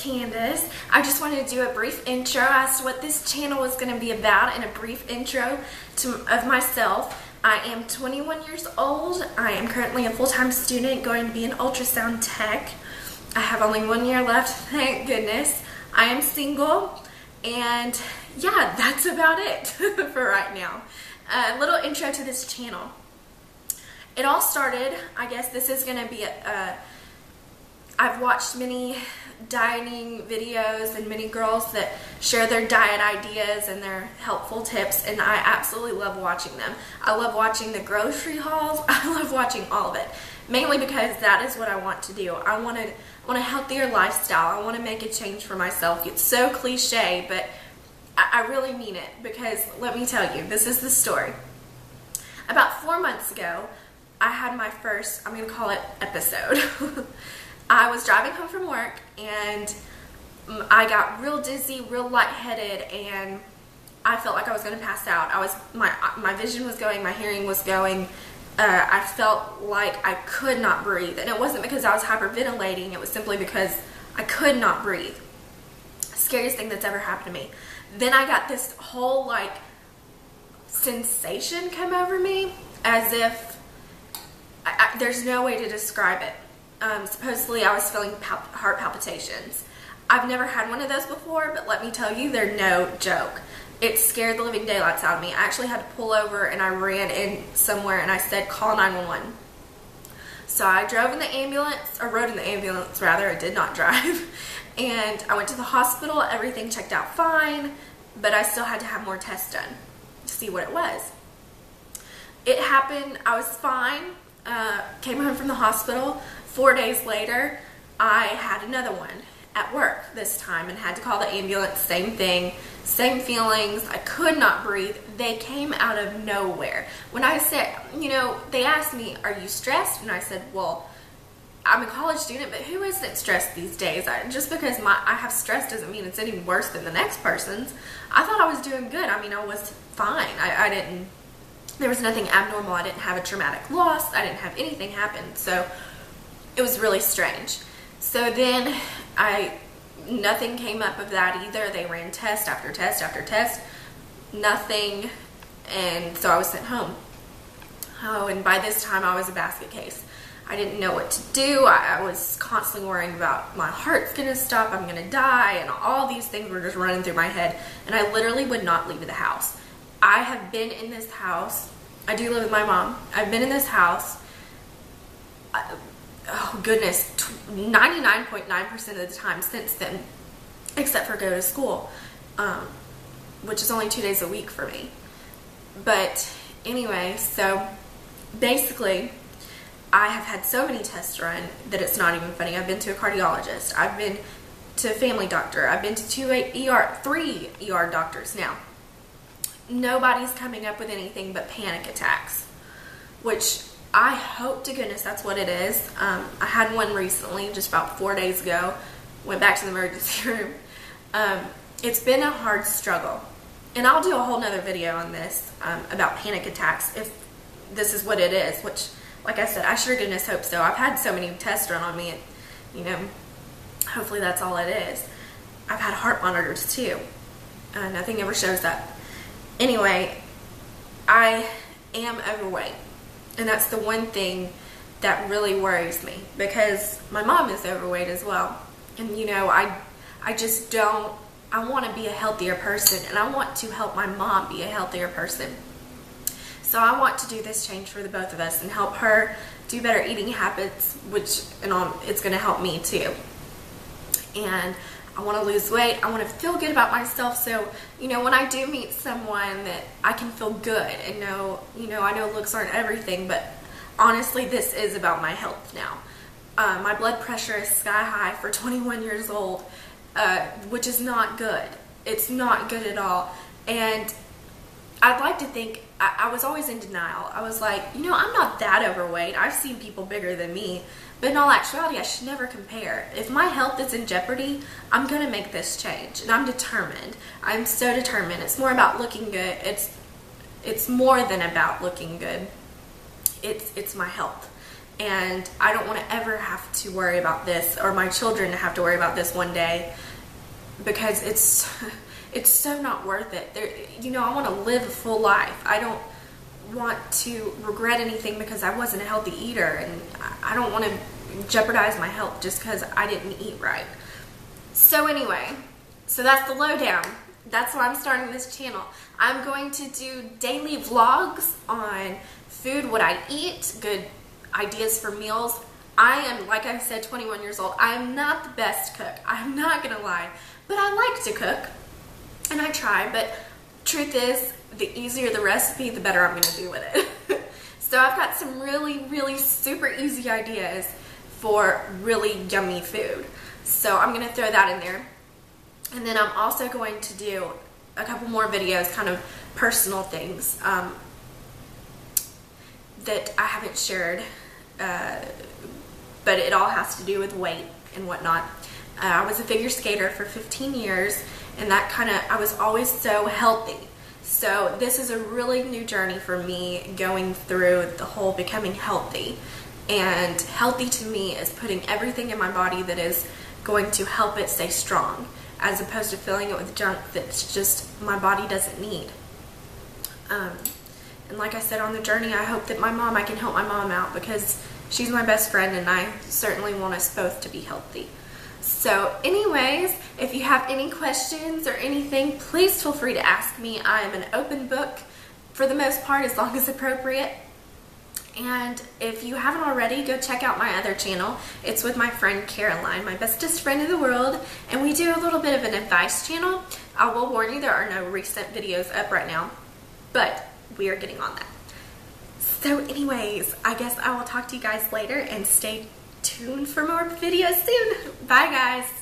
Candace. I just wanted to do a brief intro as to what this channel is going to be about and a brief intro of myself. I am 21 years old. I am currently a full-time student going to be an ultrasound tech. I have only 1 year left, thank goodness. I am single, and yeah, that's about it for right now. A little intro to this channel. It all started, I guess this is going to be I've watched many dieting videos and many girls that share their diet ideas and their helpful tips, and I absolutely love watching them. I love watching the grocery hauls. I love watching all of it, mainly because that is what I want to do. I want a healthier lifestyle. I want to make a change for myself. It's so cliche, but I really mean it, because let me tell you, this is the story. About 4 months ago, I had my first, I'm going to call it episode. I was driving home from work, and I got real dizzy, real lightheaded, and I felt like I was going to pass out. My vision was going, my hearing was going. I felt like I could not breathe, and it wasn't because I was hyperventilating. It was simply because I could not breathe. Scariest thing that's ever happened to me. Then I got this whole sensation come over me, as if there's no way to describe it. Supposedly I was feeling heart palpitations. I've never had one of those before, but let me tell you, they're no joke. It scared the living daylights out of me. I actually had to pull over, and I ran in somewhere, and I said, call 911. So I drove in the ambulance, or rode in the ambulance rather, I did not drive, and I went to the hospital. Everything checked out fine, but I still had to have more tests done to see what it was. It happened, I was fine, came home from the hospital. 4 days later, I had another one at work this time and had to call the ambulance. Same thing, same feelings. I could not breathe. They came out of nowhere. When I said, they asked me, are you stressed? And I said, well, I'm a college student, but who isn't stressed these days? Just because I have stress doesn't mean it's any worse than the next person's. I thought I was doing good. I was fine. There was nothing abnormal. I didn't have a traumatic loss. I didn't have anything happen. So it was really strange. So then nothing came up of that either. They ran test after test after test. Nothing. And so I was sent home. Oh, and by this time I was a basket case. I didn't know what to do. I was constantly worrying about my heart's going to stop, I'm going to die, and all these things were just running through my head. And I literally would not leave the house. I have been in this house. I do live with my mom. I've been in this house, oh goodness, 99.9% of the time since then, except for go to school, which is only 2 days a week for me. But anyway, so basically, I have had so many tests run that it's not even funny. I've been to a cardiologist. I've been to a family doctor. I've been to 3 ER doctors now. Nobody's coming up with anything but panic attacks, which I hope to goodness that's what it is. I had one recently, just about 4 days ago. Went back to the emergency room. It's been a hard struggle. And I'll do a whole nother video on this about panic attacks if this is what it is, which, like I said, I sure goodness hope so. I've had so many tests run on me, and, hopefully that's all it is. I've had heart monitors too. Nothing ever shows up. Anyway, I am overweight. And that's the one thing that really worries me, because my mom is overweight as well. And I just don't, I want to be a healthier person, and I want to help my mom be a healthier person. So I want to do this change for the both of us and help her do better eating habits, which it's going to help me too. And I want to lose weight. I want to feel good about myself. So, when I do meet someone, that I can feel good and know, I know looks aren't everything, but honestly, this is about my health now. My blood pressure is sky high for 21 years old, which is not good. It's not good at all. And I'd like to think, I was always in denial. I was like, I'm not that overweight. I've seen people bigger than me. But in all actuality, I should never compare. If my health is in jeopardy, I'm going to make this change. And I'm determined. I'm so determined. It's more about looking good. It's more than about looking good. It's my health. and I don't want to ever have to worry about this, or my children to have to worry about this one day, because it's so not worth it. I want to live a full life. I don't want to regret anything because I wasn't a healthy eater, and I don't want to jeopardize my health just because I didn't eat right. So anyway, so that's the lowdown. That's why I'm starting this channel. I'm going to do daily vlogs on food, what I eat, good ideas for meals. I am, like I said, 21 years old. I am not the best cook. I'm not going to lie. But I like to cook, and I try. But truth is, the easier the recipe, the better I'm going to do with it. So I've got some really, really super easy ideas for really yummy food. So I'm going to throw that in there. And then I'm also going to do a couple more videos, kind of personal things that I haven't shared, but it all has to do with weight and whatnot. I was a figure skater for 15 years, and I was always so healthy. So this is a really new journey for me, going through the whole becoming healthy. And healthy to me is putting everything in my body that is going to help it stay strong, as opposed to filling it with junk that's just my body doesn't need. And like I said, on the journey, I hope that I can help my mom out, because she's my best friend, and I certainly want us both to be healthy. So anyways, if you have any questions or anything, please feel free to ask me. I am an open book for the most part, as long as appropriate. And if you haven't already, go check out my other channel. It's with my friend Caroline, my bestest friend in the world, and we do a little bit of an advice channel. I will warn you, there are no recent videos up right now, but we are getting on that. So anyways, I guess I will talk to you guys later, and stay tuned for more videos soon. Bye guys.